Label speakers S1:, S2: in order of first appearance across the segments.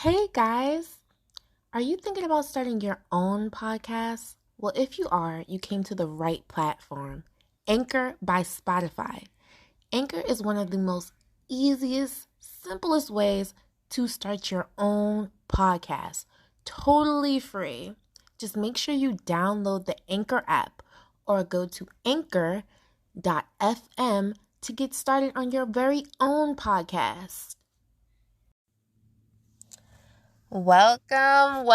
S1: Hey guys, are you thinking about starting your own podcast? Well, if you are, you came to the right platform. Anchor by Spotify. Anchor is one of the most easiest, simplest ways to start your own podcast. Totally free. Just make sure you download the Anchor app or go to anchor.fm to get started on your very own podcast. Welcome,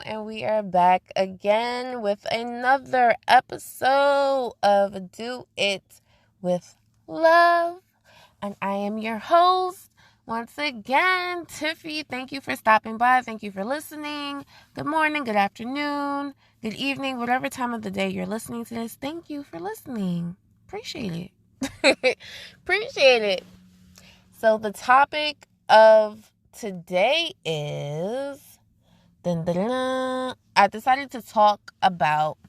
S1: and we are back again with another episode of Do It with Love. And I am your host, once again, Tiffy. Thank you for stopping by. Thank you for listening. Good morning, good afternoon, good evening, whatever time of the day you're listening to this. Thank you for listening. Appreciate it. Appreciate it. So the topic of today is I decided to talk about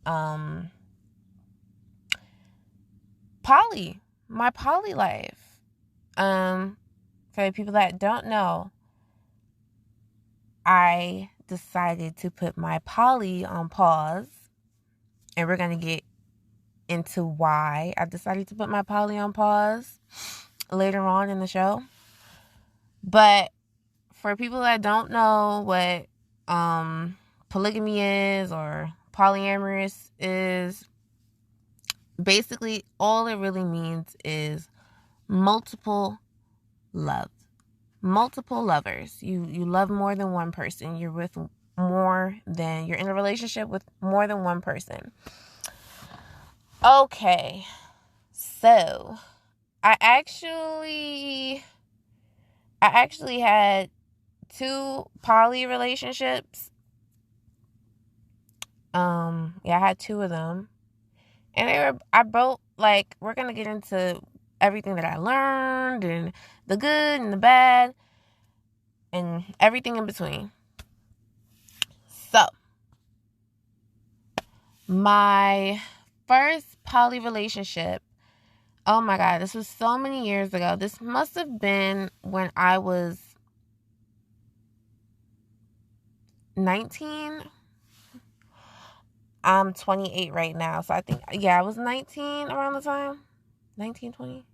S1: my poly life. For the people that don't know, I decided to put my poly on pause, and we're gonna get into why I decided to put my poly on pause later on in the show. But for people that don't know what polygamy is or polyamorous is, basically all it really means is multiple lovers. You love more than one person. You're in a relationship with more than one person. Okay, so I actually had two poly relationships. I had two of them. And we're going to get into everything that I learned and the good and the bad and everything in between. So, my first poly relationship, oh my God, this was so many years ago. This must have been when I was 19. I'm 28 right now. So I think, I was 19 around the time. 19, 20.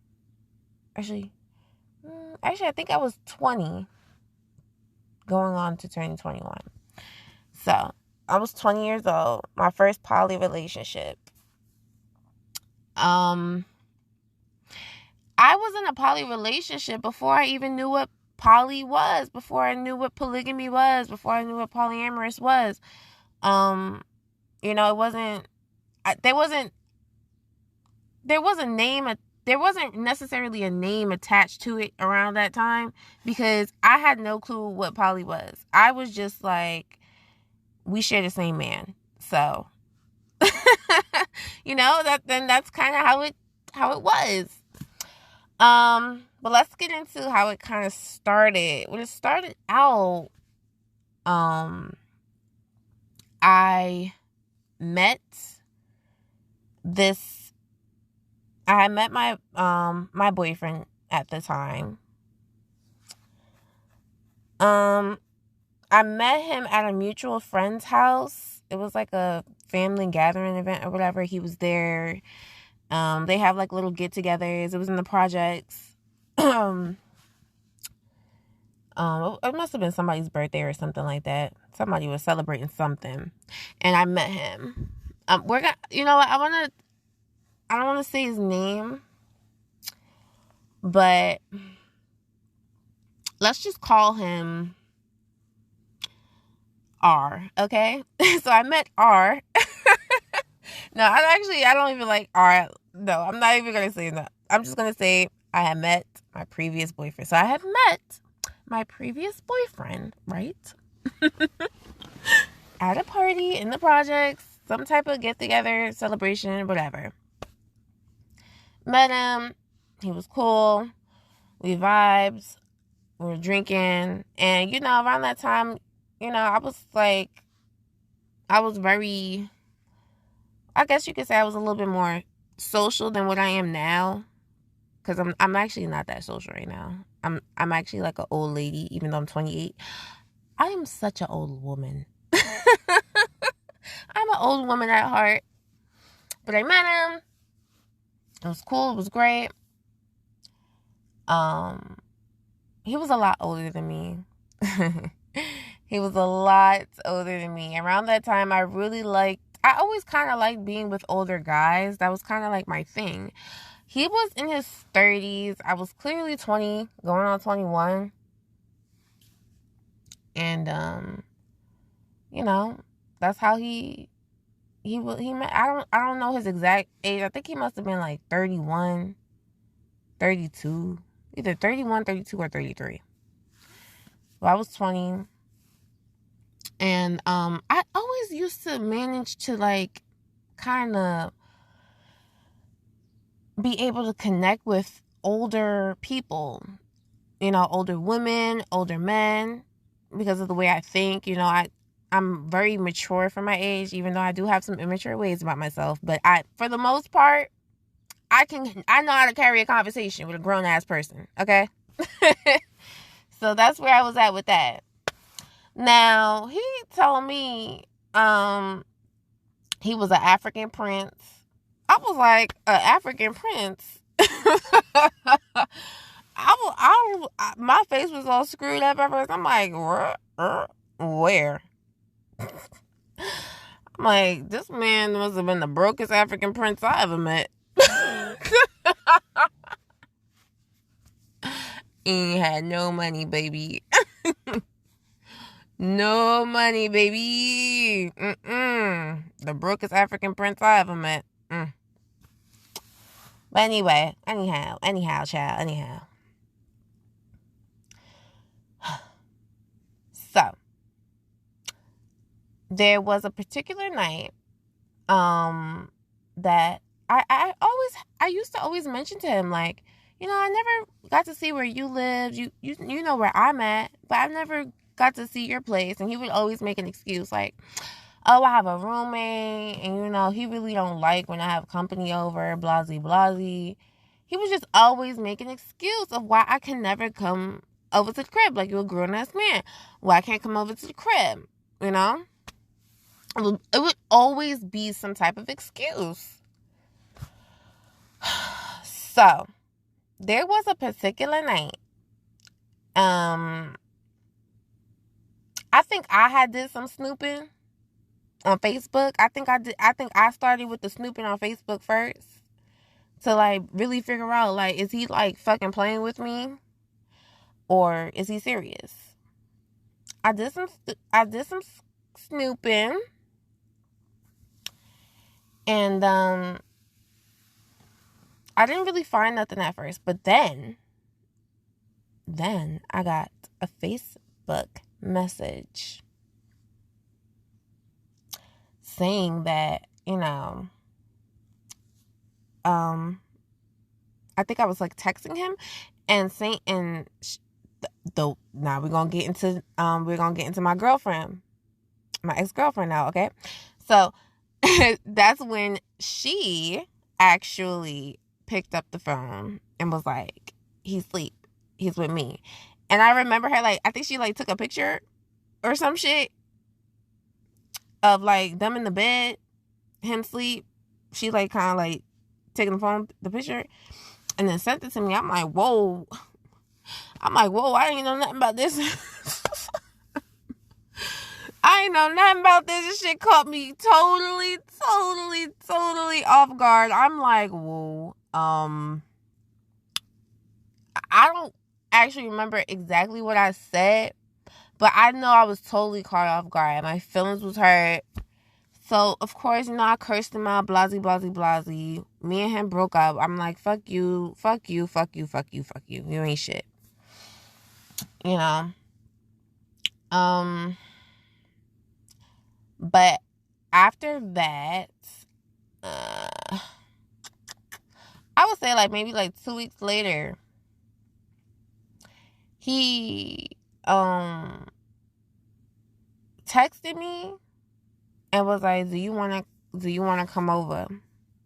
S1: Actually, I think I was 20 going on to turn 21. So I was 20 years old. My first poly relationship. I was in a poly relationship before I even knew what poly was, before I knew what polygamy was, before I knew what polyamorous was. It wasn't, there wasn't necessarily a name attached to it around that time because I had no clue what poly was. I was just like, we share the same man. So, that's kind of how it was. But let's get into how it kind of started. When it started out, I met my my boyfriend at the time. I met him at a mutual friend's house. It was like a family gathering event or whatever. He was there. They have like little get-togethers. It was in the projects. It must have been somebody's birthday or something like that. Somebody was celebrating something, and I met him. I don't want to say his name, but let's just call him R, okay? So I met R. No, I don't even like R. No, I'm not even going to say that. I'm just going to say I had met my previous boyfriend. So I had met my previous boyfriend, right? At a party in the projects, some type of get-together, celebration, whatever. Met him. He was cool. We vibed. We were drinking. And, around that time, I was very, I guess you could say I was a little bit more social than what I am now. because I'm actually not that social right now. I'm actually like an old lady, even though I'm 28. I am such an old woman. I'm an old woman at heart. But I met him. It was cool. It was great. He was a lot older than me. He was a lot older than me. Around that time, I always kind of liked being with older guys. That was kind of like my thing. He was in his 30s. I was clearly 20, going on 21. And, that's how he met. I don't know his exact age. I think he must have been like 31, 32. Either 31, 32, or 33. Well, I was 20. And I always used to manage to like kind of be able to connect with older people, older women, older men, because of the way I think. I'm very mature for my age, even though I do have some immature ways about myself. But for the most part, I know how to carry a conversation with a grown ass person. Okay. So that's where I was at with that. Now, he told me he was an African prince. I was like, an African prince? My face was all screwed up at first. I'm like, where? I'm like, this man must have been the brokest African prince I ever met. He had no money, baby. No money, baby. The brokest African prince I ever met. But anyhow, child, So, there was a particular night, that I used to always mention to him, like, I never got to see where you lived. You know where I'm at, but I never got to see your place. And he would always make an excuse, like, oh, I have a roommate, and he really don't like when I have company over, blasey blasey. He was just always making an excuse of why I can never come over to the crib, like, you're a grown-ass man. Why I can't come over to the crib, It would always be some type of excuse. So, there was a particular night, I think I had did some snooping on Facebook. I think I started with the snooping on Facebook first to like really figure out, like, is he like fucking playing with me or is he serious? I did some snooping, and I didn't really find nothing at first, but then I got a Facebook message saying that, I think I was like texting him and saying, now we're gonna get into my girlfriend, my ex-girlfriend now, okay? So that's when she actually picked up the phone and was like, he's asleep, he's with me. And I remember her, like, I think she like took a picture or some shit of like them in the bed, him sleep. She like kind of like taking the picture, and then sent it to me. I'm like, whoa, I didn't know nothing about this. I ain't know nothing about this. This shit caught me totally off guard. I'm like, whoa. I don't actually remember exactly what I said, but I know I was totally caught off guard. My feelings was hurt. So, of course, I cursed him out, blasey. Me and him broke up. I'm like, fuck you. You ain't shit. But after that, I would say like maybe like 2 weeks later, he texted me and was like, do you want to come over?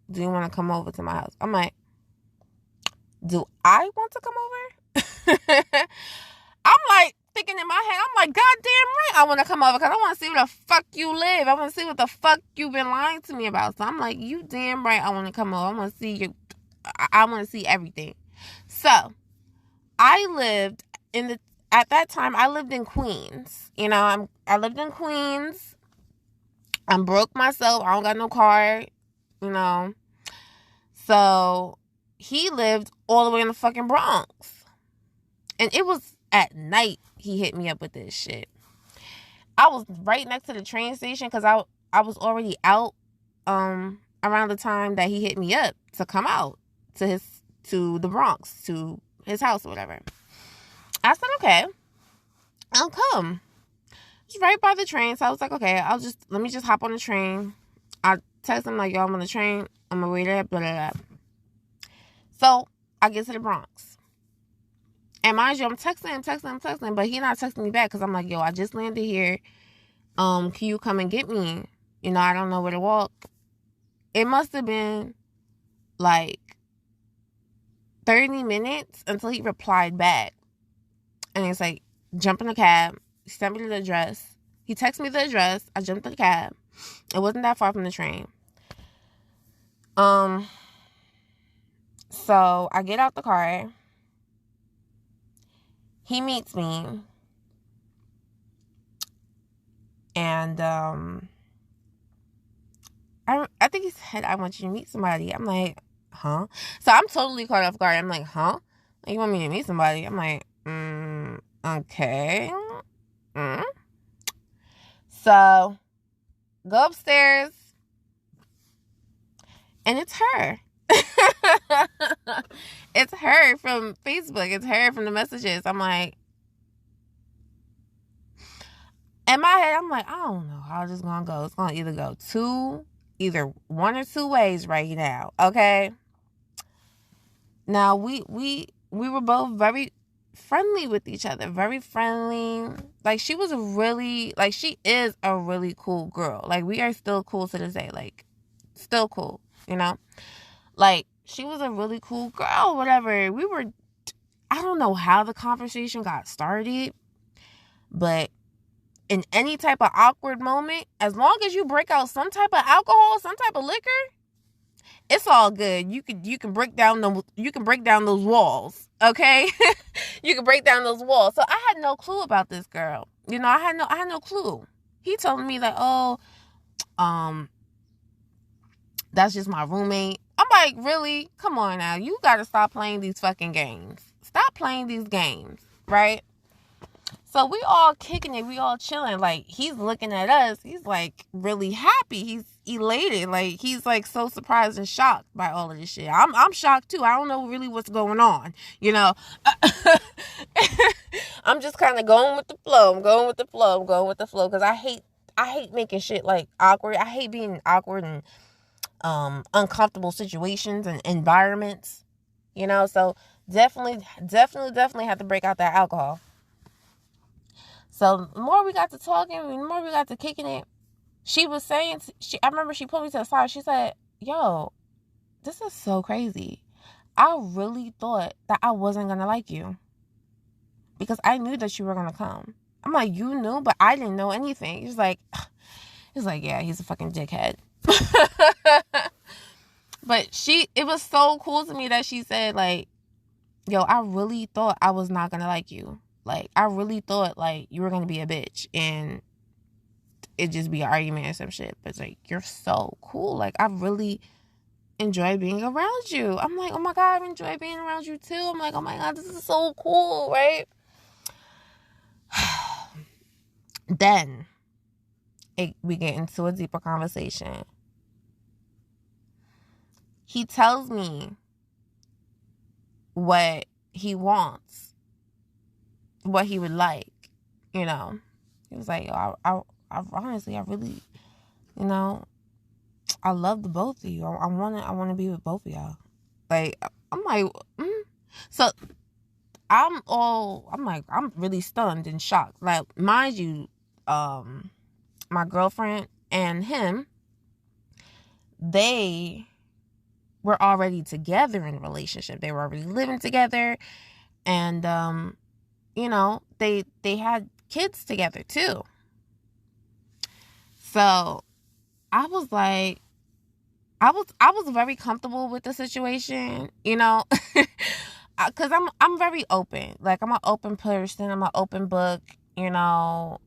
S1: Do you want to come over to my house? I'm like, Do I want to come over? I'm like thinking in my head, I'm like, goddamn right, I want to come over because I want to see where the fuck you live. I want to see what the fuck you've been lying to me about. So I'm like, you damn right, I want to come over. I want to see you. I want to see everything. So I lived at that time, I lived in Queens. You know, I lived in Queens. I'm broke myself. I don't got no car. You know. So he lived all the way in the fucking Bronx. And it was at night he hit me up with this shit. I was right next to the train station because I was already out around the time that he hit me up to come out to the Bronx, to his house or whatever. I said, okay, I'll come. It's right by the train, so I was like, okay, let me just hop on the train. I text him like, yo, I'm on the train. I'm gonna wait there, blah, blah, blah. So I get to the Bronx. And mind you, I'm texting him, but he not texting me back because I'm like, yo, I just landed here. Can you come and get me? You know, I don't know where to walk. It must have been like 30 minutes until he replied back. And it's like, jump in the cab. He sent me the address. He texted me the address. I jumped in the cab. It wasn't that far from the train. So I get out the car. He meets me. And I think he said, I want you to meet somebody. I'm like, huh? So I'm totally caught off guard. I'm like, huh? You want me to meet somebody? I'm like, okay. So go upstairs. And it's her. It's her from Facebook. It's her from the messages. I'm like, in my head, I'm like, I don't know how this is going to go. It's going to go either one or two ways right now. Okay. Now we were both very friendly with each other. Very friendly. Like she is a really cool girl. Like we are still cool to this day. Like still cool, you know? Like she was a really cool girl, whatever. I don't know how the conversation got started, but in any type of awkward moment, as long as you break out some type of alcohol, some type of liquor, it's all good. You can break down those walls, okay? You can break down those walls. So I had no clue about this girl. You know, I had no clue. He told me like, oh, that's just my roommate. I'm like, really? Come on now. You got to stop playing these fucking games. Stop playing these games, right? So we all kicking it. We all chilling. Like, he's looking at us. He's, like, really happy. He's elated. Like, he's, like, so surprised and shocked by all of this shit. I'm shocked, too. I don't know really what's going on, you know? I'm just kind of going with the flow. I'm going with the flow. Because I hate making shit, like, awkward. I hate being awkward and uncomfortable situations and environments, you know? So definitely have to break out that alcohol. So the more we got to talking, the more we got to kicking it, she was saying, I remember she pulled me to the side. She said, yo, this is so crazy. I really thought that I wasn't going to like you because I knew that you were going to come. I'm like, you knew, but I didn't know anything. He's like, yeah, he's a fucking dickhead. But it was so cool to me that she said, like, yo, I really thought I was not going to like you. Like, I really thought, like, you were going to be a bitch and it'd just be an argument or some shit. But it's like, you're so cool. Like, I really enjoy being around you. I'm like, oh my God, I enjoy being around you too. I'm like, oh my God, this is so cool, right? Then we get into a deeper conversation. He tells me what he wants, what he would like, you know. He was like, I honestly, I really, you know, I love the both of you. I want to be with both of y'all. Like, I'm like, So I'm really stunned and shocked. Like, mind you, my girlfriend and him, they were already together in a relationship. They were already living together, and they had kids together too. So I was like, I was very comfortable with the situation, because I'm very open. Like, I'm an open person. I'm an open book. I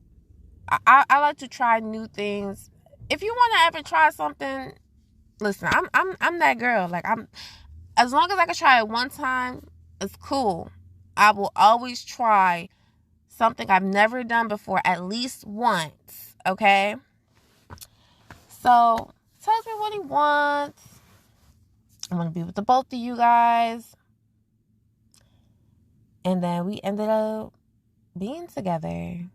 S1: like to try new things. If you want to ever try something, listen, I'm that girl. Like, as long as I can try it one time, it's cool. I will always try something I've never done before at least once. Okay? So, tells me what he wants. I want to be with the both of you guys. And then we ended up being together.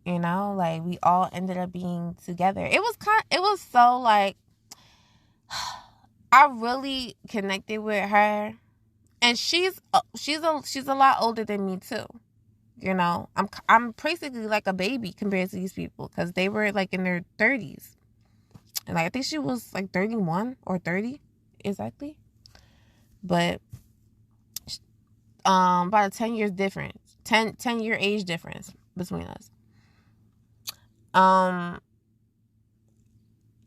S1: Like, we all ended up being together. It was so, like, I really connected with her. And she's a lot older than me too. I'm basically like a baby compared to these people, because they were like in their 30s. And like, I think she was like 31 or 30 exactly. But about a 10 years difference, 10 year age difference between us.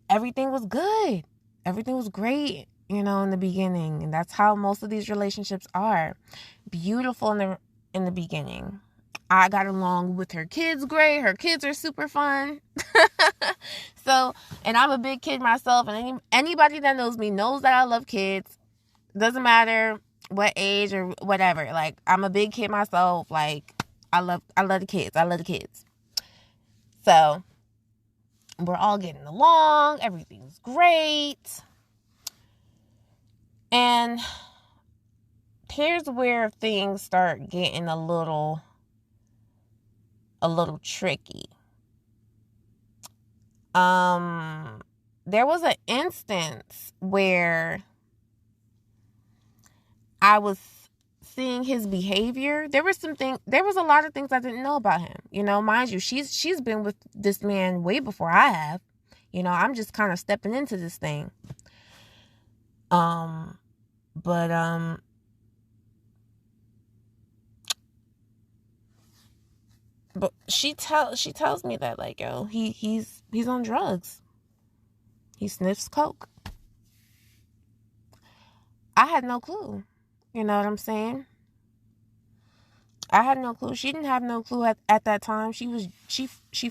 S1: Everything was good. Everything was great, in the beginning. And that's how most of these relationships are. Beautiful in the beginning. I got along with her kids great. Her kids are super fun. So, and I'm a big kid myself, and anybody that knows me knows that I love kids. Doesn't matter what age or whatever. Like, I'm a big kid myself. Like, I love the kids. I love the kids. So, we're all getting along. Everything's great. And here's where things start getting a little tricky. There was an instance where I was seeing his behavior. There was a lot of things I didn't know about him. Mind you, she's been with this man way before I have. I'm just kind of stepping into this thing. But she tells me that, like, yo, he's on drugs. He sniffs coke. I had no clue. You know what I'm saying? I had no clue. She didn't have no clue at that time. She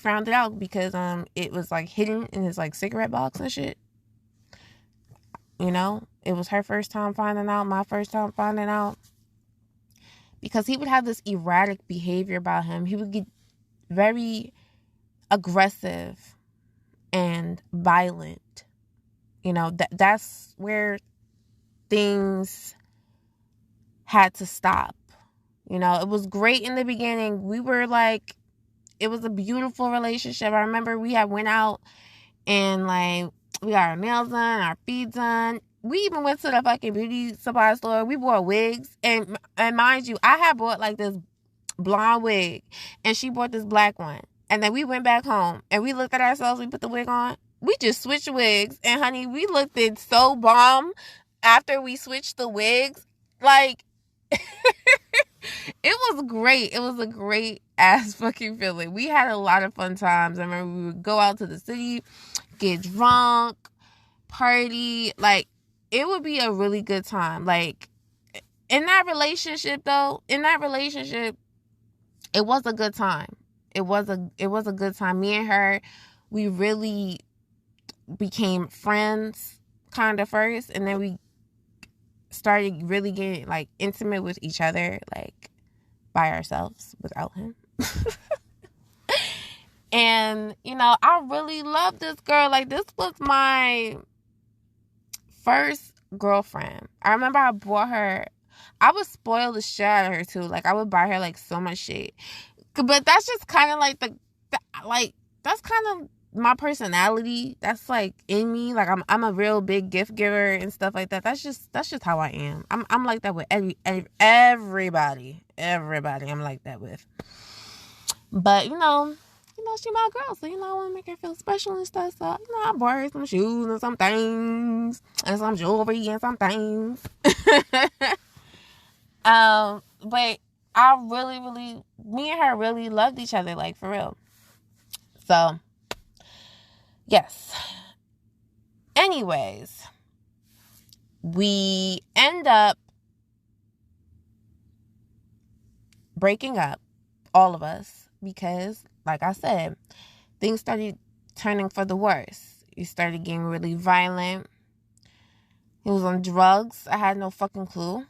S1: found it out because it was like hidden in his like cigarette box and shit. It was her first time finding out, my first time finding out. Because he would have this erratic behavior about him. He would get very aggressive and violent. That's where things had to stop. It was great in the beginning. We were like, it was a beautiful relationship. I remember we had went out and like we got our nails done, our feet done. We even went to the fucking beauty supply store. We bought wigs, and mind you, I had bought like this blonde wig, and she bought this black one. And then we went back home and we looked at ourselves. We put the wig on. We just switched wigs, and honey, we looked it so bomb after we switched the wigs. Like, it was great. It was a great ass fucking feeling. We had a lot of fun times. I remember we would go out to the city, get drunk, party. Like, it would be a really good time. Like, in that relationship, it was a good time. It was a good time. Me and her, we really became friends kind of first, and then we started really getting like intimate with each other, like by ourselves without him. And I really love this girl. Like, this was my first girlfriend. I remember I bought her, I would spoil the shit out of her too. Like, I would buy her like so much shit. But that's just kind of like that's kind of my personality. That's like in me. Like, I'm a real big gift giver and stuff like that. That's just how I am. I'm like that with everybody. I'm like that with. But she my girl. So, I want to make her feel special and stuff. So, I bought her some shoes and some things. And some jewelry and some things. But I really, really, me and her really loved each other, like, for real. So, yes. Anyways, we end up breaking up, all of us, because, like I said, things started turning for the worse. He started getting really violent. He was on drugs. I had no fucking clue.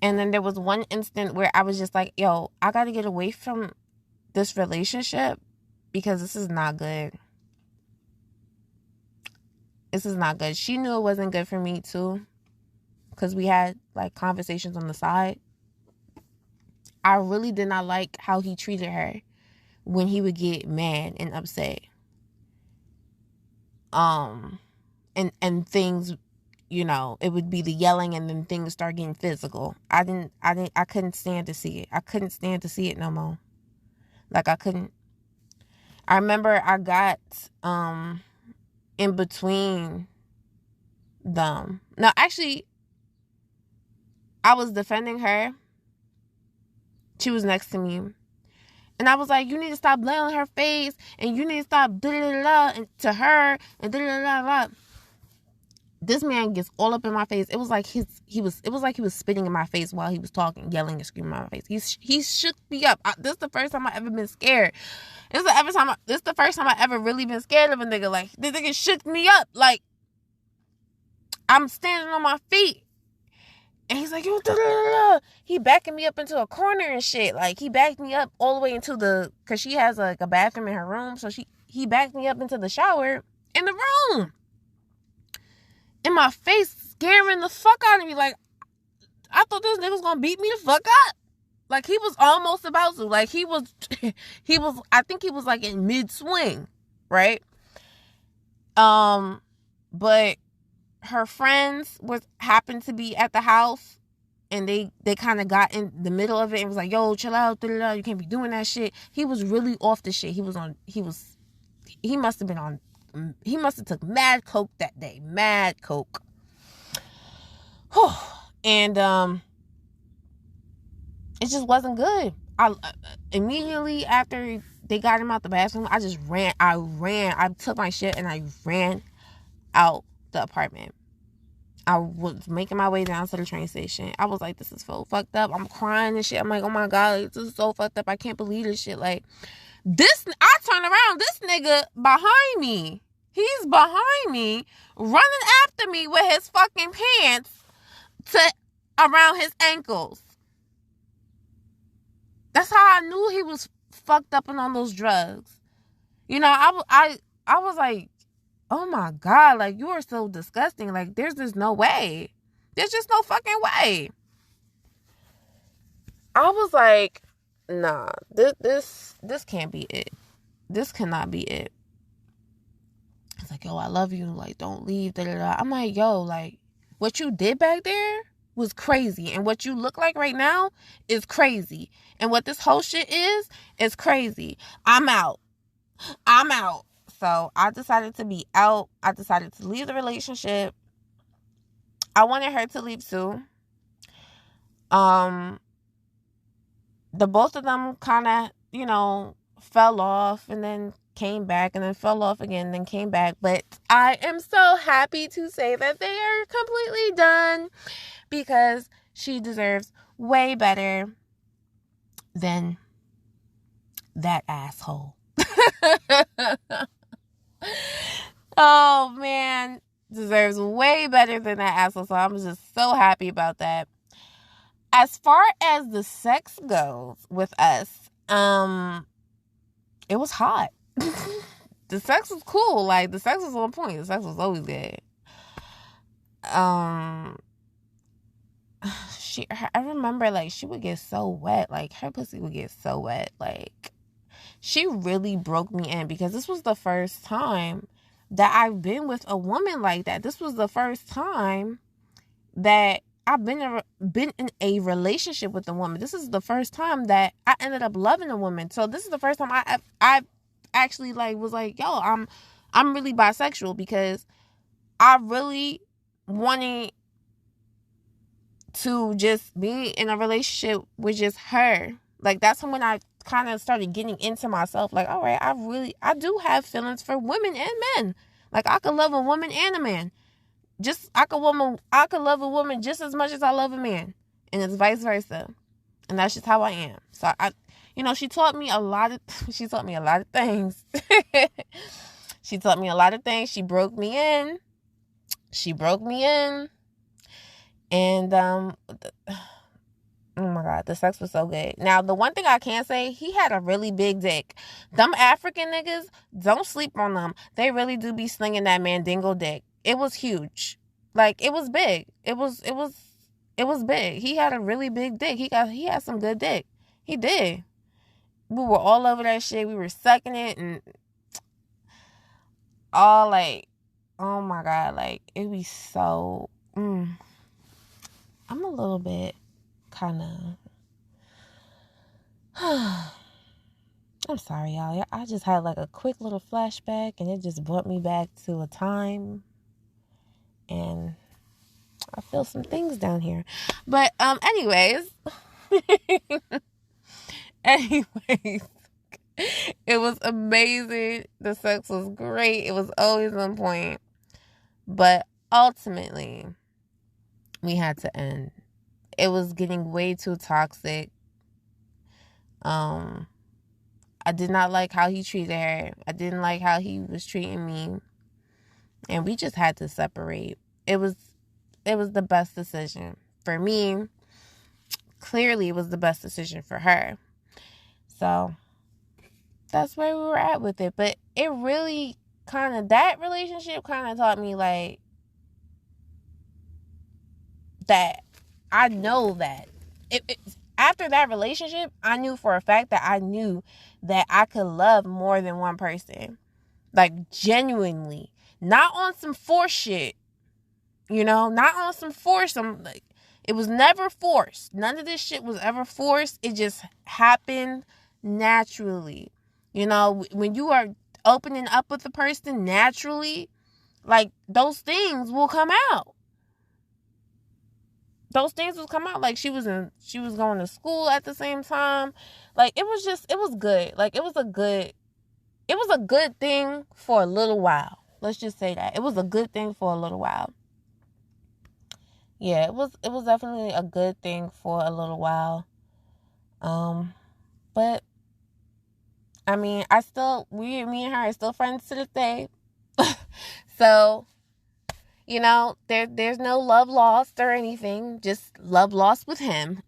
S1: And then there was one instant where I was just like, yo, I got to get away from this relationship because this is not good. This is not good. She knew it wasn't good for me too, because we had like conversations on the side. I really did not like how he treated her when he would get mad and upset. And things, it would be the yelling and then things start getting physical. I couldn't stand to see it. I couldn't stand to see it no more. Like, I couldn't. I remember I got, in between them. No, actually, I was defending her. She was next to me. And I was like, you need to stop laying on her face. And you need to stop and to her. And This man gets all up in my face. It was like he was spitting in my face while he was talking, yelling and screaming in my face. He shook me up. This is the first time I ever been scared. This is the first time I ever really been scared of a nigga. Like, this nigga shook me up. Like, I'm standing on my feet. And he's like, he backing me up into a corner and shit. Like, he backed me up all the way into because she has like a bathroom in her room. So he backed me up into the shower in the room. In my face, scaring the fuck out of me. Like, I thought this nigga was gonna beat me the fuck up. Like, he was almost about to. Like, he was, I think he was like in mid-swing, right? But her friends happened to be at the house, and they kind of got in the middle of it and was like, yo, chill out, you can't be doing that shit. He was really off the shit. He must have took mad coke that day. Mad coke. And it just wasn't good. I immediately after they got him out the bathroom, I just ran. I took my shit and I ran out the apartment. I was making my way down to the train station. I was like, this is so fucked up. I'm crying and shit. I'm like, oh my God, like, this is so fucked up. I can't believe this shit. Like, I turn around, this nigga behind me. He's behind me, running after me with his fucking pants around his ankles. That's how I knew he was fucked up and on those drugs. I was like, oh my God, like, you are so disgusting. Like, there's just no way. There's just no fucking way. I was like, nah, this can't be it. This cannot be it. It's like, yo, I love you. Like, don't leave. I'm like, yo, like, what you did back there was crazy. And what you look like right now is crazy. And what this whole shit is crazy. I'm out. So I decided to be out. I decided to leave the relationship. I wanted her to leave too. The both of them kind of, fell off and then came back and then fell off again and then came back. But I am so happy to say that they are completely done, because she deserves way better than that asshole. Oh man, deserves way better than that asshole. So I'm just so happy about that. As far as the sex goes with us, it was hot. The sex was cool. Like, the sex was on point. The sex was always good. I remember, like, she would get so wet. Like, her pussy would get so wet. Like, she really broke me in, because this was the first time that I've been with a woman like that. This was the first time that I've been in a relationship with a woman. This is the first time that I ended up loving a woman. So this is the first time I actually like was like, yo, I'm really bisexual, because I really wanted to just be in a relationship with just her. Like, that's when I kind of started getting into myself. Like, all right, I do have feelings for women and men. Like, I could love a woman and a man. I could love a woman just as much as I love a man, and it's vice versa. And that's just how I am. So she taught me a lot of things. She taught me a lot of things. She broke me in. And oh my God, the sex was so good. Now, the one thing I can say, he had a really big dick. Them African niggas, don't sleep on them. They really do be slinging that mandingo dick. It was huge. Like, it was big. It was big. He had a really big dick. He had some good dick. He did. We were all over that shit. We were sucking it and all, like, oh my God, like, it be so I'm a little bit kind of I'm sorry, y'all. I just had like a quick little flashback, and it just brought me back to a time, and I feel some things down here. But anyways it was amazing. The sex was great. It was always on point. But ultimately, we had to end. It was getting way too toxic. I did not like how he treated her. I didn't like how he was treating me. And we just had to separate. It was the best decision for me. Clearly, it was the best decision for her. So that's where we were at with it. But it really that relationship kind of taught me, like, that I know that after that relationship, I knew for a fact that I could love more than one person. Like, genuinely. Not on some force shit. Not on some force. It was never forced. None of this shit was ever forced. It just happened naturally. When you are opening up with a person naturally, like, those things will come out. Like, she was going to school at the same time. Like, it was good. Like, it was a good thing for a little while. Let's just say that. It was a good thing for a little while. Yeah, it was definitely a good thing for a little while. But I mean, me and her are still friends to this day. So, there's no love lost or anything, just love lost with him.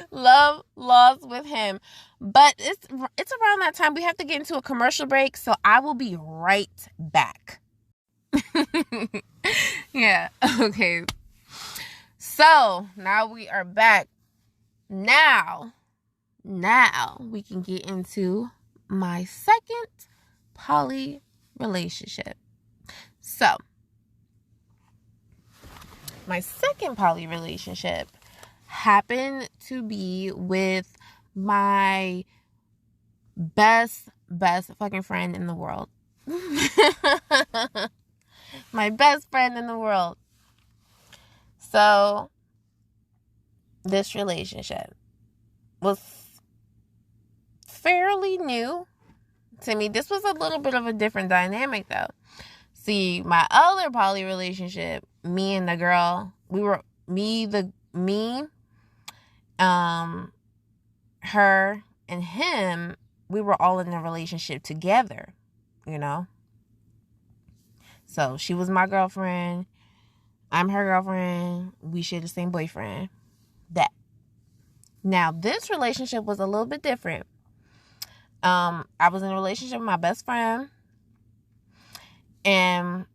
S1: Love lost with him. But it's around that time. We have to get into a commercial break, so I will be right back. Yeah, okay. So, now we are back. Now we can get into my second poly relationship. So, my second poly relationship happened to be with my best fucking friend in the world. My best friend in the world. So, this relationship was fairly new to me. This was a little bit of a different dynamic, though. See, my other poly relationship, me and the girl, her and him, we were all in a relationship together, So, she was my girlfriend. I'm her girlfriend. We share the same boyfriend. That. Now, this relationship was a little bit different. I was in a relationship with my best friend. And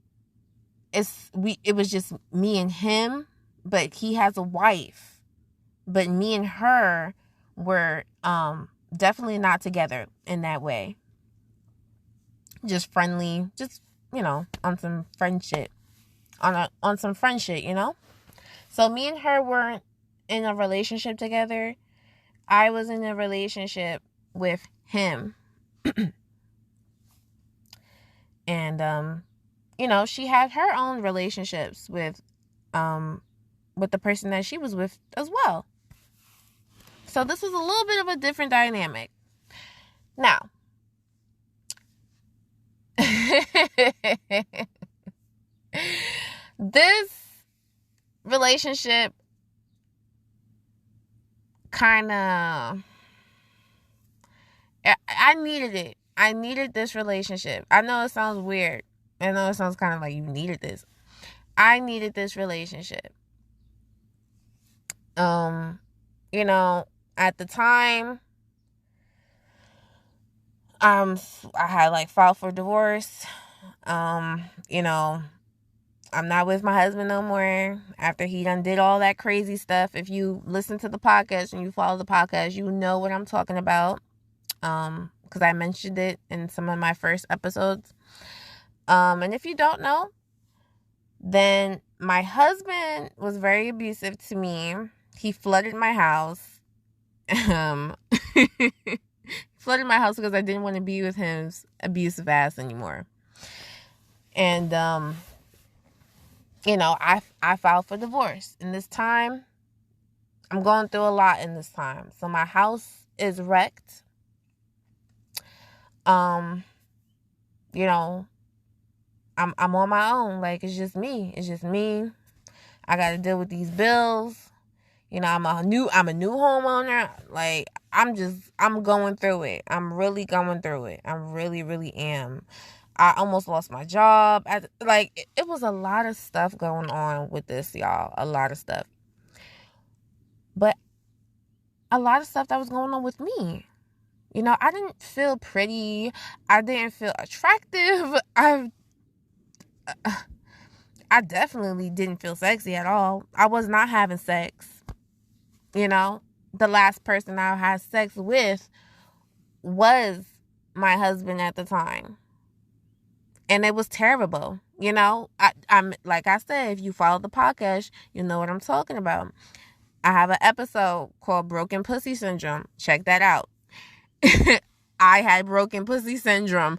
S1: it was just me and him, but he has a wife. But me and her were definitely not together in that way. Just friendly, just, on some friendship. On some friendship, So me and her weren't in a relationship together. I was in a relationship with him. And she had her own relationships with the person that she was with as well. So this was a little bit of a different dynamic. Now, this relationship kind of, I needed it. I needed this relationship. I know it sounds weird. I know it sounds kind of like you needed this. I needed this relationship. At the time, I had filed for divorce. I'm not with my husband no more after he done did all that crazy stuff. If you listen to the podcast and you follow the podcast, you know what I'm talking about. Because I mentioned it in some of my first episodes. And if you don't know, then my husband was very abusive to me. He flooded my house. Flooded my house because I didn't want to be with his abusive ass anymore. And I filed for divorce. In this time, I'm going through a lot in this time. So my house is wrecked. I'm on my own. It's just me. I got to deal with these bills. I'm a new homeowner. I'm going through it. I'm really going through it. I really, really am. I almost lost my job. It was a lot of stuff going on with this, y'all. A lot of stuff. But a lot of stuff that was going on with me. I didn't feel pretty. I didn't feel attractive. I definitely didn't feel sexy at all. I was not having sex. The last person I had sex with was my husband at the time. And it was terrible. I'm like I said, if you follow the podcast, you know what I'm talking about. I have an episode called Broken Pussy Syndrome. Check that out. I had broken pussy syndrome.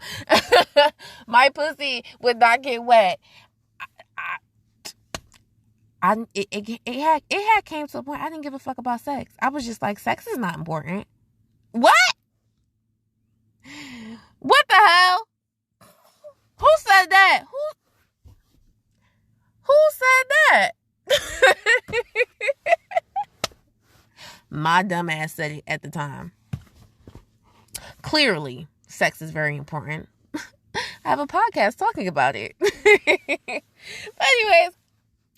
S1: My pussy would not get wet. It had came to a point I didn't give a fuck about sex. I was just like, sex is not important. What? What the hell? Who said that? Who said that? My dumb ass said it at the time. Clearly, sex is very important. I have a podcast talking about it. But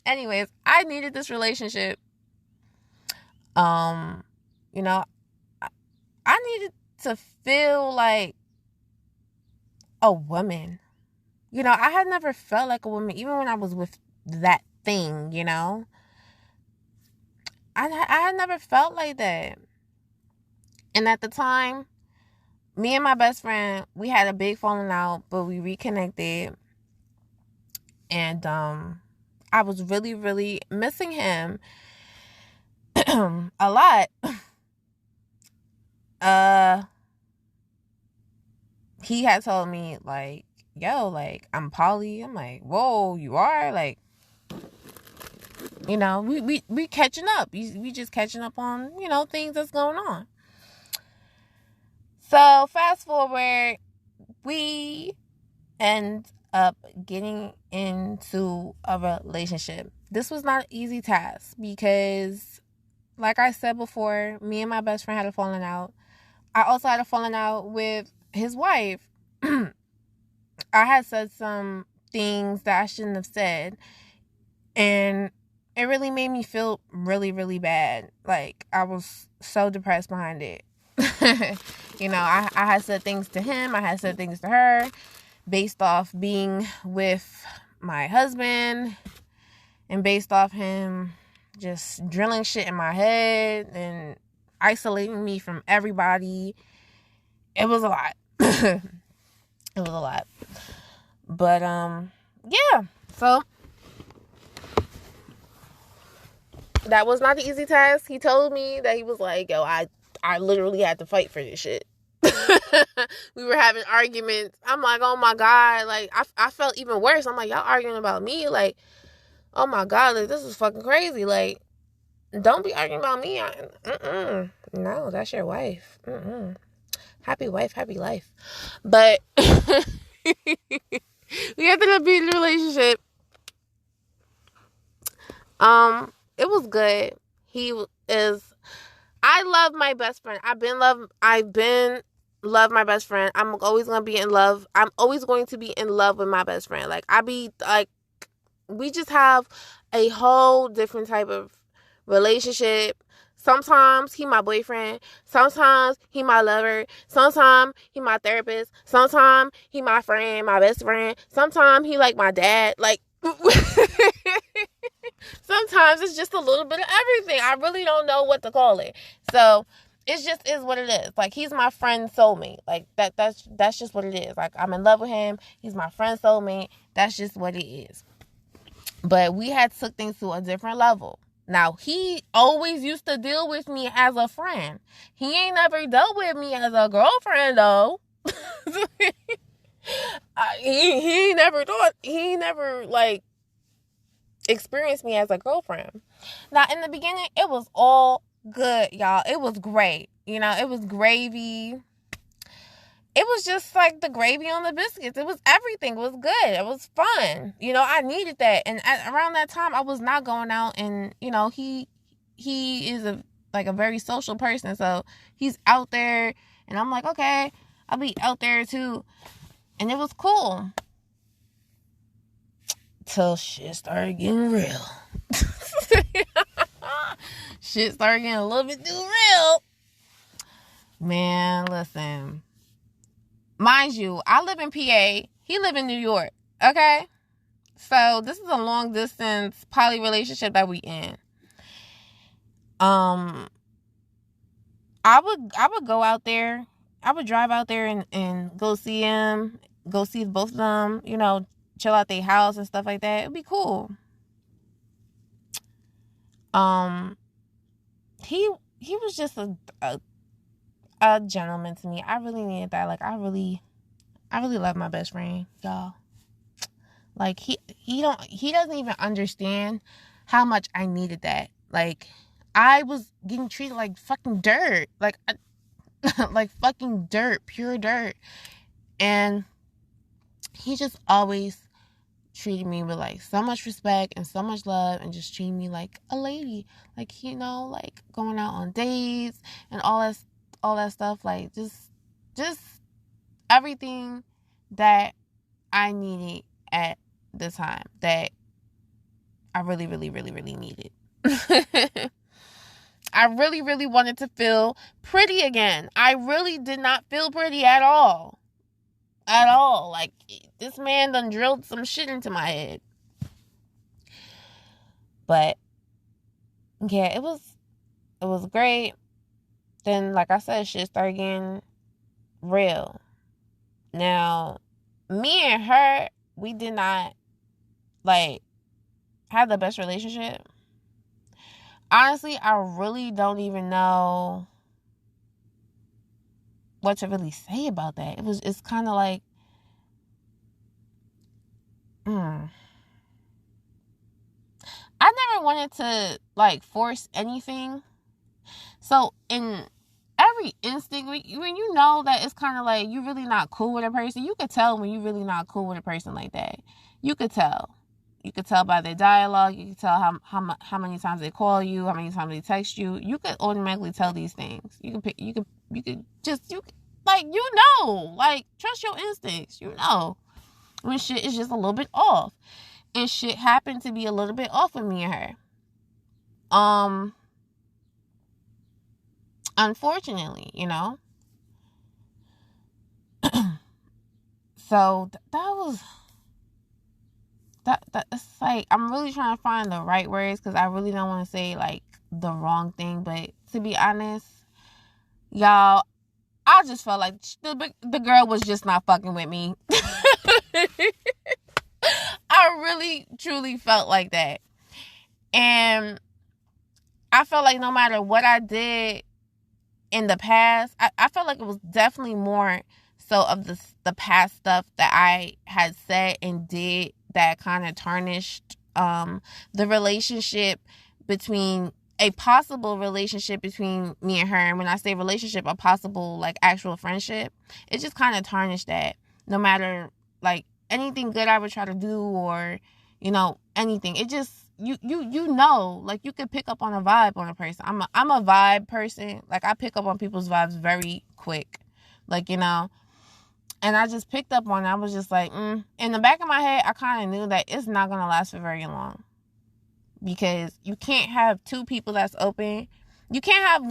S1: anyways, I needed this relationship. I needed to feel like a woman. I had never felt like a woman, even when I was with that thing, I had never felt like that. And at the time, me and my best friend, we had a big falling out, but we reconnected. And I was really, really missing him a lot. He had told me, I'm poly. I'm like, whoa, you are? We catching up. We just catching up on, things that's going on. So fast forward, we end up getting into a relationship. This was not an easy task because, like I said before, me and my best friend had a falling out. I also had a falling out with his wife. I had said some things that I shouldn't have said, and it really made me feel really, really bad. I was so depressed behind it. I had said things to him. I had said things to her based off being with my husband and based off him just drilling shit in my head and isolating me from everybody. It was a lot. It was a lot. But, yeah. So, That was not the easy task. He told me that he was like, yo, I literally had to fight for this shit. We were having arguments. I'm like, oh my God. Like, I felt even worse. I'm like, y'all arguing about me? Like, oh my God, like, this is fucking crazy. Like, don't be arguing about me. No, that's your wife. Happy wife, happy life. But we ended up being in a relationship. It was good. He is. I love my best friend. I've been love my best friend. I'm always gonna be in love. I'm always going to be in love with my best friend. Like, we just have a whole different type of relationship. Sometimes he my boyfriend. Sometimes he my lover. Sometimes he my therapist. Sometimes he my friend, my best friend. Sometimes he like my dad. Like, sometimes it's just a little bit of everything. I really don't know what to call it. So it just is what it is. Like, he's my friend soulmate. Like, that's just what it is. Like, I'm in love with him. He's my friend soulmate. That's just what it is. But we had took things to a different level. Now, he always used to deal with me as a friend. He ain't never dealt with me as a girlfriend, though. He never, like, experienced me as a girlfriend. Now, in the beginning, it was all good, y'all. It was great. You know, it was gravy. It was just like the gravy on the biscuits. It was everything. It was good. It was fun. You know, I needed that. And around that time, I was not going out. And, you know, he is a very social person. So he's out there. And I'm like, okay, I'll be out there too. And it was cool. Till shit started getting real. Shit started getting a little bit too real. Man, listen. Mind you, I live in PA. He live in New York. Okay? So this is a long distance poly relationship that we in. I would go out there. I would drive out there and go see him. Go see both of them, you know, chill out their house and stuff like that. It'd be cool. He was just a gentleman to me. I really needed that. Like, I really love my best friend, y'all. Like, he doesn't even understand how much I needed that. Like, I was getting treated like fucking dirt. Like, like fucking dirt, pure dirt. And he just always treated me with, like, so much respect and so much love, and just treated me like a lady. Like, you know, like, going out on dates and all that stuff. Like, just everything that I needed at the time, that I really, really, really, really needed. I really, really wanted to feel pretty again. I really did not feel pretty at all. At all. Like, this man done drilled some shit into my head. But yeah, it was great. Then, like I said, shit started getting real. Now, me and her, we did not, like, have the best relationship. Honestly, I really don't even know what to really say about that. It's kind of like, I never wanted to, like, force anything. So, in every instinct, when you know that it's kind of like you really not cool with a person, you could tell when you really not cool with a person like that. You could tell. You could tell by their dialogue. You could tell how many times they call you, how many times they text you. You could automatically tell these things. You could like, trust your instincts. You know when shit is just a little bit off, and shit happened to be a little bit off with me and her. Unfortunately, you know. So it's like, I'm really trying to find the right words, because I really don't want to say, like, the wrong thing. But to be honest, y'all, I just felt like the girl was just not fucking with me. I really, truly felt like that. And I felt like no matter what I did in the past, I felt like it was definitely more so of the past stuff that I had said and did that kind of tarnished the relationship between a possible relationship between me and her. And when I say relationship, a possible like actual friendship, it just kind of tarnished that. No matter like anything good I would try to do, or anything, it just like you could pick up on a vibe on a person. I'm a vibe person. Like I pick up on people's vibes very quick. Like, and I just picked up on it. I was just like, in the back of my head, I kind of knew that it's not going to last for very long. Because you can't have two people that's open. You can't have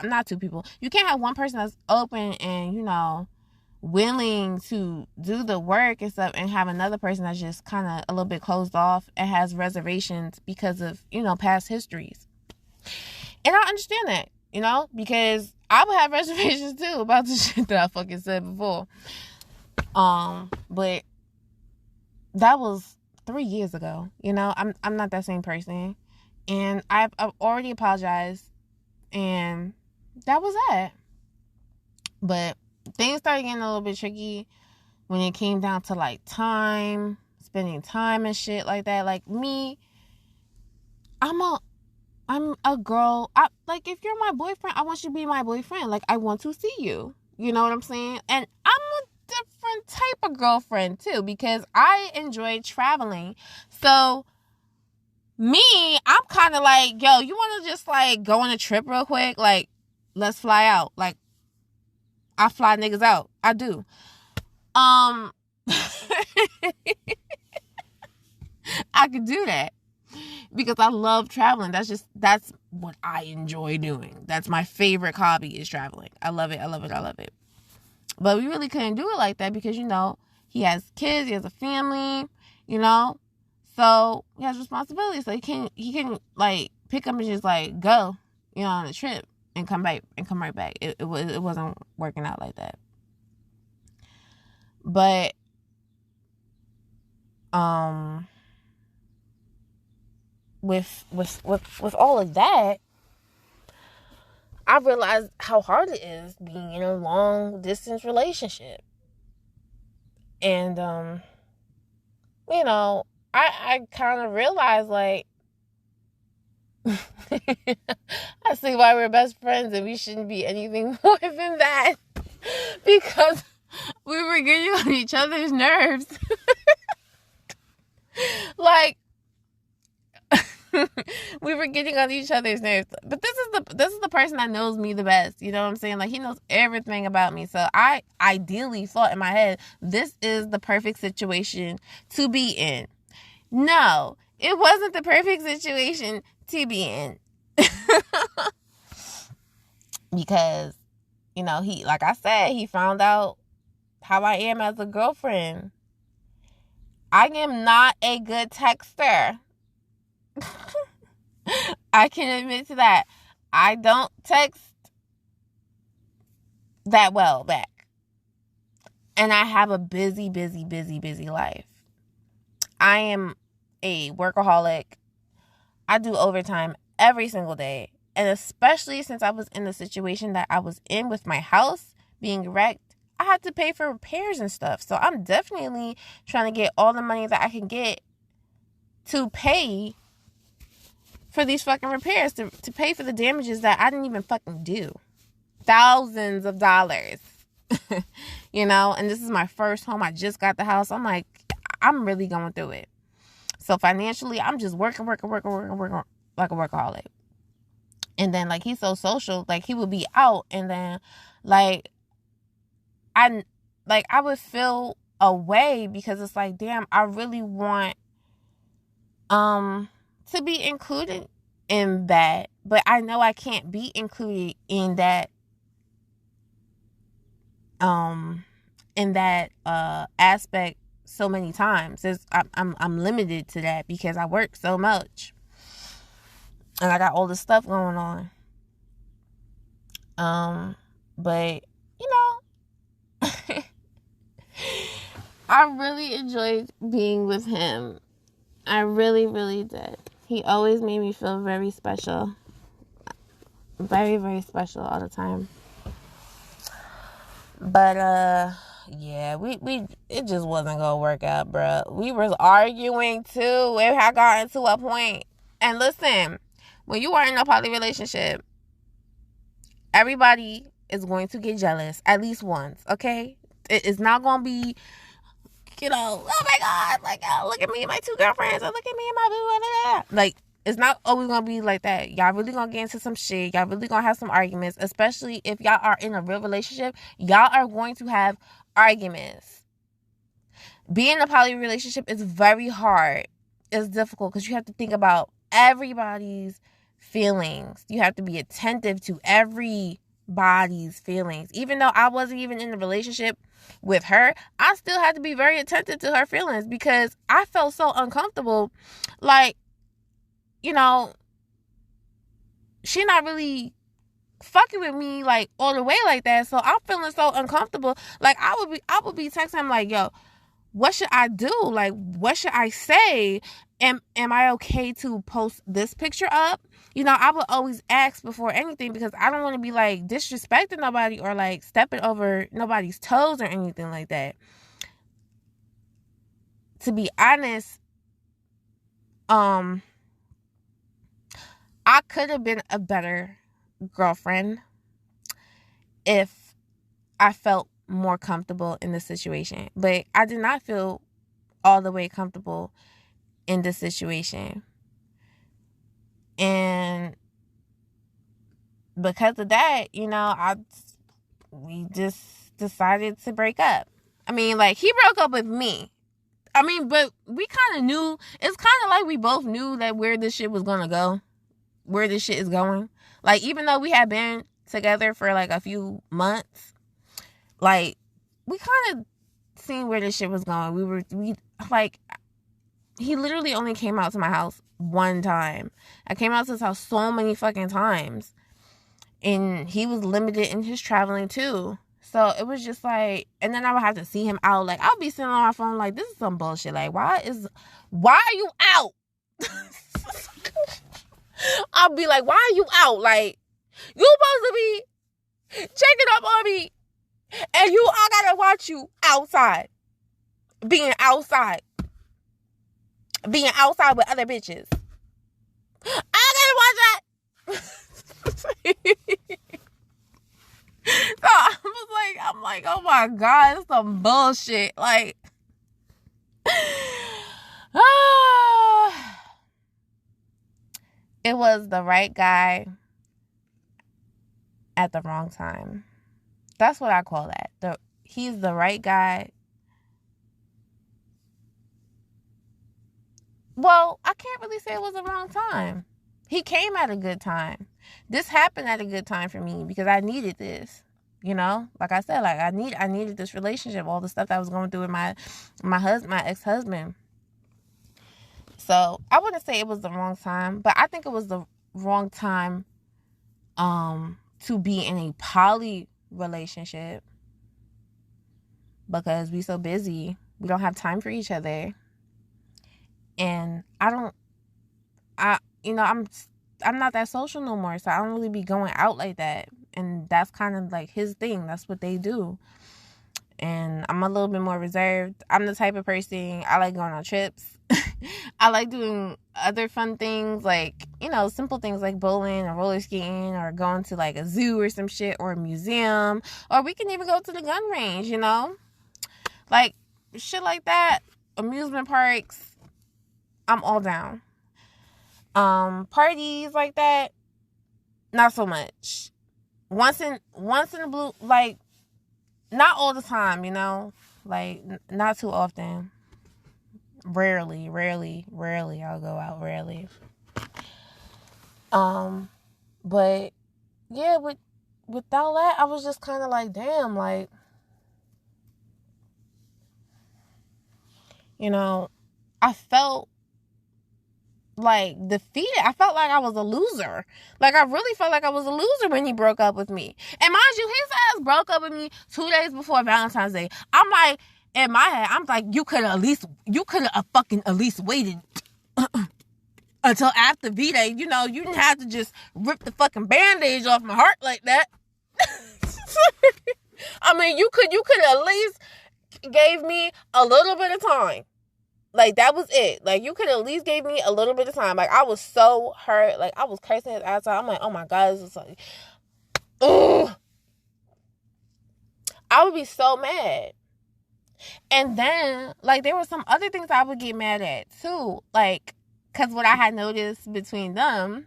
S1: not two people. You can't have one person that's open and, willing to do the work and stuff, and have another person that's just kind of a little bit closed off and has reservations because of, past histories. And I understand that, because I would have reservations too about the shit that I fucking said before. But that was 3 years ago. I'm not that same person, and I've already apologized, and that was that. But things started getting a little bit tricky when it came down to like spending time and shit like that. Like me, I'm a girl. Like, if you're my boyfriend, I want you to be my boyfriend. Like, I want to see you. You know what I'm saying? And I'm a different type of girlfriend too, because I enjoy traveling. So me, I'm kind of like, yo, you want to just like go on a trip real quick? Like, let's fly out. Like, I fly niggas out. I do. I could do that because I love traveling. That's what I enjoy doing. That's my favorite hobby, is traveling. I love it. I love it. I love it. But we really couldn't do it like that because, he has kids, he has a family, so he has responsibilities. So he can like pick up and just like go, on a trip and come right back. It wasn't working out like that. But with all of that, I realized how hard it is being in a long distance relationship. And I kind of realized, like, I see why we're best friends and we shouldn't be anything more than that, because we were getting on each other's nerves. Like, we were getting on each other's nerves. But this is the person that knows me the best. You know what I'm saying? Like, he knows everything about me. So I ideally thought in my head, this is the perfect situation to be in. No, it wasn't the perfect situation to be in. Because, he, like I said, he found out how I am as a girlfriend. I am not a good texter. I can admit to that. I don't text that well back. And I have a busy life. I am a workaholic. I do overtime every single day. And especially since I was in the situation that I was in with my house being wrecked, I had to pay for repairs and stuff. So I'm definitely trying to get all the money that I can get to pay for these fucking repairs, to pay for the damages that I didn't even fucking do. Thousands of dollars. And this is my first home. I just got the house. I'm like, I'm really going through it. So financially, I'm just working like a workaholic. And then, like, he's so social. Like, he would be out, and then, like, I would feel away because it's like, damn, I really want to be included in that, but I know I can't be included in that aspect so many times. I'm limited to that because I work so much and I got all this stuff going on. But I really enjoyed being with him. I really, really did. He always made me feel very special. very, very special all the time. But yeah, we it just wasn't gonna work out, bro. We were arguing too. It had gotten to a point. And listen, when you are in a poly relationship, everybody is going to get jealous at least once. Okay, it's not gonna be, oh my god, like, oh, look at me and my two girlfriends, or look at me and my boo, like, it's not always gonna be like that. Y'all really gonna get into some shit. Y'all really gonna have some arguments, especially if y'all are in a real relationship. Y'all are going to have arguments. Being in a poly relationship is very hard. It's difficult because you have to think about everybody's feelings. You have to be attentive to everybody's feelings. Even though I wasn't even in a relationship with her, I still had to be very attentive to her feelings because I felt so uncomfortable. Like, she not really fucking with me like all the way like that. So I'm feeling so uncomfortable. Like, I would be texting him like, yo, what should I do? Like, what should I say? Am I okay to post this picture up? I would always ask before anything because I don't want to be like disrespecting nobody or like stepping over nobody's toes or anything like that. To be honest, I could have been a better girlfriend if I felt more comfortable in the situation. But I did not feel all the way comfortable in the situation. And because of that, we just decided to break up. I mean, like, he broke up with me. I mean, but we kind of knew, it's kind of like we both knew that where this shit was going to go, where this shit is going. Like, even though we had been together for like a few months, like, we kind of seen where this shit was going. He literally only came out to my house one time. I came out to his house so many fucking times. And he was limited in his traveling too. So it was just like, and then I would have to see him out. Like, I'll be sitting on my phone like, this is some bullshit. Like, why are you out? I'll be like, why are you out? Like, you supposed to be checking up on me. And I gotta watch you outside. Being outside with other bitches. I gotta watch that. So I'm like, oh my God, it's some bullshit. Like, it was the right guy at the wrong time. That's what I call that. He's the right guy. Well, I can't really say it was the wrong time. He came at a good time. This happened at a good time for me because I needed this. Like I said, like I needed this relationship, all the stuff that I was going through with my ex-husband. So I wouldn't say it was the wrong time, but I think it was the wrong time to be in a poly relationship because we so busy. We don't have time for each other. And I'm not that social no more, so I don't really be going out like that. And that's kind of like his thing. That's what they do. And I'm a little bit more reserved. I'm the type of person, I like going on trips. I like doing other fun things, like, simple things like bowling or roller skating or going to like a zoo or some shit or a museum. Or we can even go to the gun range, like shit like that. Amusement parks. I'm all down. Parties like that, not so much. Once in a blue, like, not all the time, like, not too often. Rarely I'll go out, rarely. But yeah, without that, I was just kind of like, damn, like, I felt like defeated. I felt like I was a loser. Like, I really felt like I was a loser when he broke up with me. And mind you, his ass broke up with me 2 days before Valentine's Day. I'm like, in my head, I'm like, you could have fucking at least waited until after V-Day. You know, you didn't have to just rip the fucking bandage off my heart like that. I mean, you could at least gave me a little bit of time. Like, that was it. Like, you could at least gave me a little bit of time. Like, I was so hurt. Like, I was cursing his ass out. I'm like, oh my God, this is like, ugh. I would be so mad. And then, like, there were some other things I would get mad at, too. Like, because what I had noticed between them,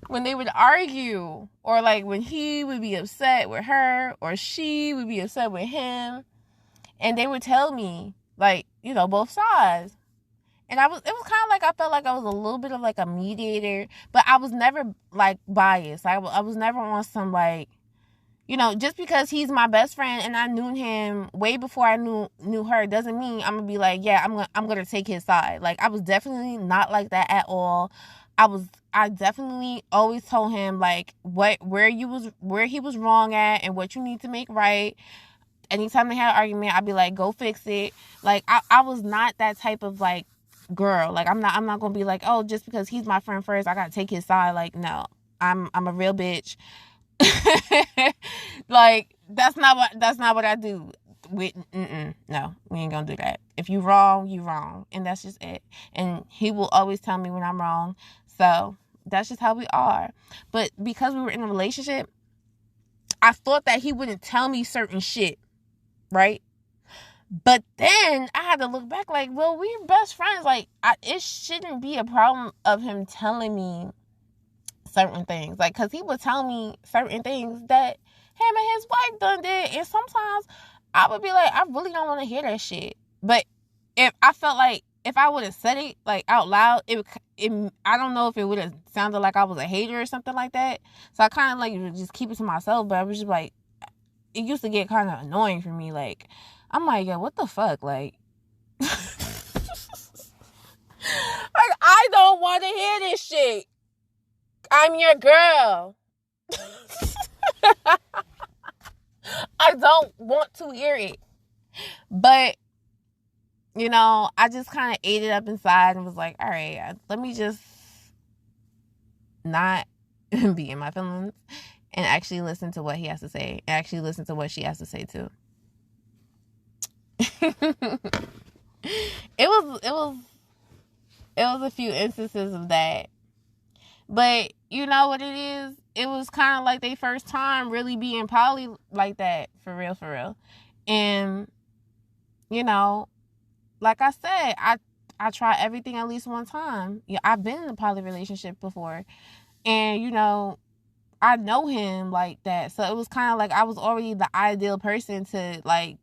S1: when they would argue, or, like, when he would be upset with her, or she would be upset with him, and they would tell me, like, you know, both sides. And it was kind of like, I felt like I was a little bit of, like, a mediator, but I was never, like, biased. I was never on some, like, you know, just because he's my best friend and I knew him way before I knew her doesn't mean I'm gonna be like, yeah, I'm gonna take his side. Like, I was definitely not like that at all. I definitely always told him, like, where he was wrong at and what you need to make right. Anytime they had an argument, I'd be like, go fix it. Like, I was not that type of, like, girl. Like, I'm not gonna be like, oh, just because he's my friend first, I gotta take his side. Like, no, I'm a real bitch. Like, that's not what I do. No, we ain't gonna do that. If you wrong, you wrong, and that's just it. And he will always tell me when I'm wrong. So that's just how we are. But because we were in a relationship, I thought that he wouldn't tell me certain shit, right? But then I had to look back, like, well, we're best friends. Like, it shouldn't be a problem of him telling me certain things. Like, because he would tell me certain things that him and his wife done did. And sometimes I would be like, I really don't want to hear that shit. But if I felt like if I would have said it, like, out loud, I don't know if it would have sounded like I was a hater or something like that. So I kind of, like, just keep it to myself. But I was just like, it used to get kind of annoying for me. Like, I'm like, yo, what the fuck? Like, like, I don't want to hear this shit. I'm your girl. I don't want to hear it. But, you know, I just kind of ate it up inside and was like, all right, let me just not be in my feelings and actually listen to what he has to say. And actually listen to what she has to say, too. It was a few instances of that. But you know what it is? It was kind of like their first time really being poly like that, for real. And, you know, like I said, I try everything at least one time. Yeah, I've been in a poly relationship before. And, you know, I know him like that. So it was kind of like I was already the ideal person to, like,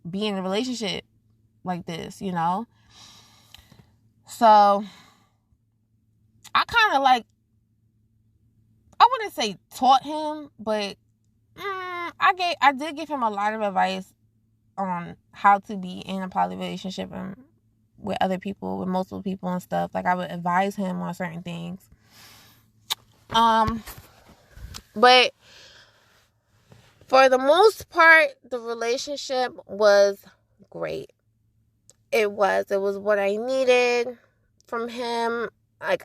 S1: be in a relationship like this, you know? So I kind of, like, I wouldn't say taught him, but I did give him a lot of advice on how to be in a poly relationship and with other people, with multiple people and stuff. Like, I would advise him on certain things. But for the most part, the relationship was great. It was what I needed from him. I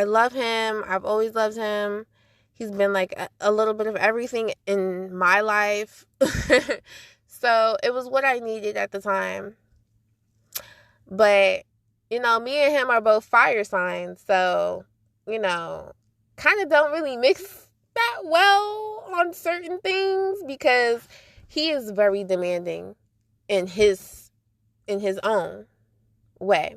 S1: love him. I've always loved him. He's been, like, a little bit of everything in my life. So it was what I needed at the time. But, you know, me and him are both fire signs. So, you know, kind of don't really mix that well on certain things because he is very demanding in his own way.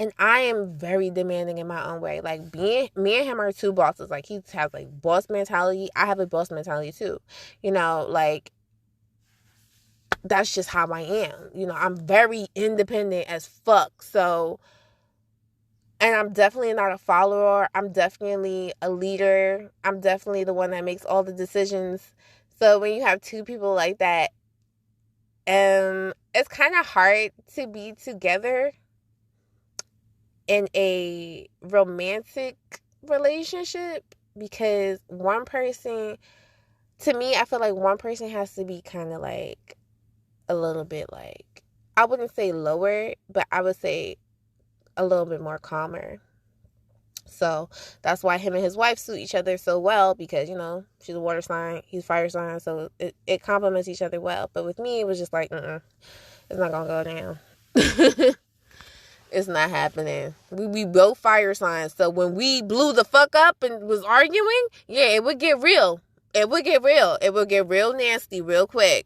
S1: And I am very demanding in my own way. Like, me and him are two bosses. Like, he has, like, boss mentality. I have a boss mentality, too. You know, like, that's just how I am. You know, I'm very independent as fuck. So, and I'm definitely not a follower. I'm definitely a leader. I'm definitely the one that makes all the decisions. So, when you have two people like that, it's kind of hard to be together in a romantic relationship because one person, to me, I feel like one person has to be kind of, like, a little bit, like, I wouldn't say lower, but I would say a little bit more calmer. So that's why him and his wife suit each other so well, because, you know, she's a water sign, he's fire sign, so it complements each other well. But with me, it was just like, it's not gonna go down. It's not happening. We both fire signs, so when we blew the fuck up and was arguing, yeah, it would get real. It would get real. It would get real nasty real quick.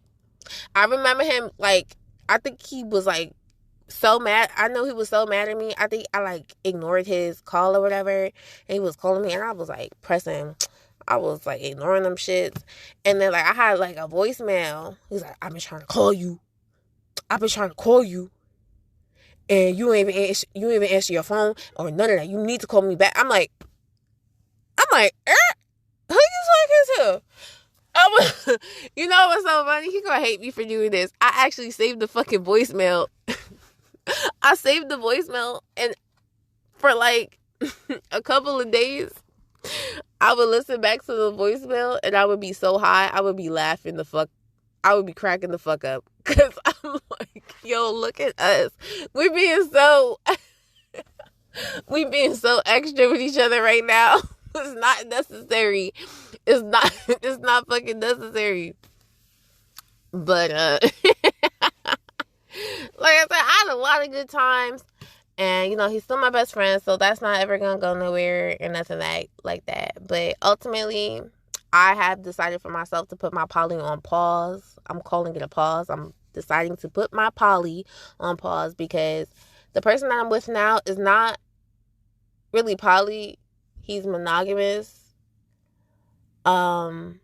S1: I remember him, like, I think he was, like, so mad. I know he was so mad at me. I think I, like, ignored his call or whatever, and he was calling me, and I was, like, pressing. I was, like, ignoring them shits. And then, like, I had, like, a voicemail. He's like, I've been trying to call you. And you ain't even answer your phone or none of that. You need to call me back. I'm like, who you talking to? You know what's so funny? He gonna hate me for doing this. I actually saved the fucking voicemail. I saved the voicemail, and for like a couple of days, I would listen back to the voicemail, and I would be so high, I would be laughing the fuck. I would be cracking the fuck up, because I'm like, yo, look at us. We being so extra with each other right now. It's not necessary. It's not fucking necessary. But like I said, I had a lot of good times, and you know, he's still my best friend, so that's not ever gonna go nowhere or nothing like that. But ultimately, I have decided for myself to put my poly on pause. I'm calling it a pause. I'm deciding to put my poly on pause, because the person that I'm with now is not really poly. He's monogamous. But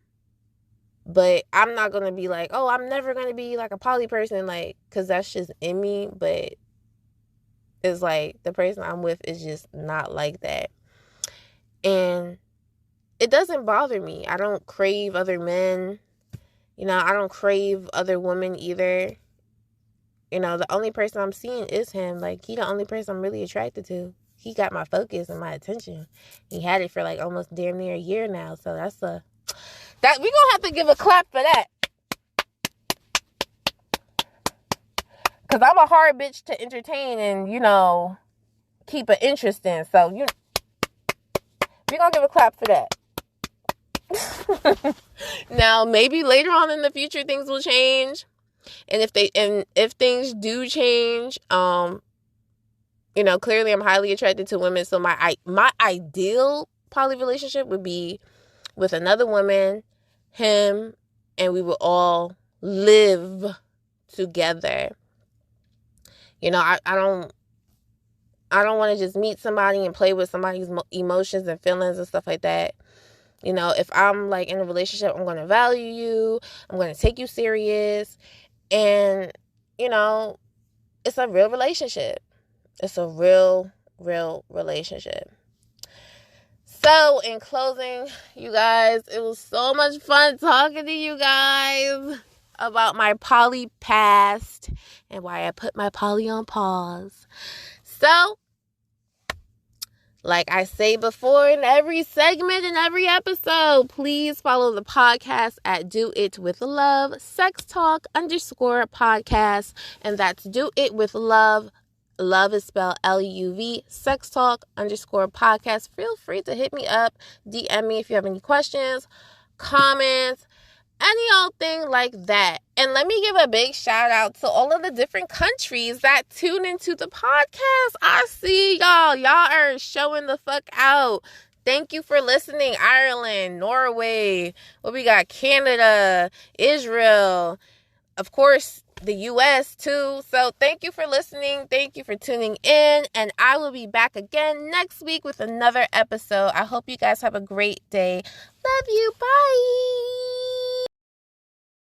S1: I'm not going to be like, oh, I'm never going to be like a poly person, like, because that's just in me. But it's like the person I'm with is just not like that. And it doesn't bother me. I don't crave other men. You know, I don't crave other women either. You know, the only person I'm seeing is him. Like, he the only person I'm really attracted to. He got my focus and my attention. He had it for like almost damn near a year now. So that we gonna have to give a clap for that. Cause I'm a hard bitch to entertain and, you know, keep an interest in. So we gonna give a clap for that. Now, maybe later on in the future things will change. And if things do change, you know, clearly I'm highly attracted to women. So my ideal poly relationship would be with another woman, him, and we will all live together. You know, I don't want to just meet somebody and play with somebody's emotions and feelings and stuff like that. You know, if I'm like in a relationship, I'm going to value you. I'm going to take you serious. And, you know, it's a real relationship. It's a real relationship. So, in closing, you guys, it was so much fun talking to you guys about my poly past and why I put my poly on pause. So, like I say before in every segment, in every episode, please follow the podcast at Do It With Love, Sex Talk _podcast. And that's Do It With Love. Love is spelled LUV, Sex Talk _podcast. Feel free to hit me up, DM me if you have any questions, comments, any old thing like that. And let me give a big shout out to all of the different countries that tune into the podcast. I see y'all. Y'all are showing the fuck out. Thank you for listening. Ireland, Norway, what we got? Canada, Israel, of course, the U.S. too. So thank you for listening. Thank you for tuning in. And I will be back again next week with another episode. I hope you guys have a great day. Love you. Bye.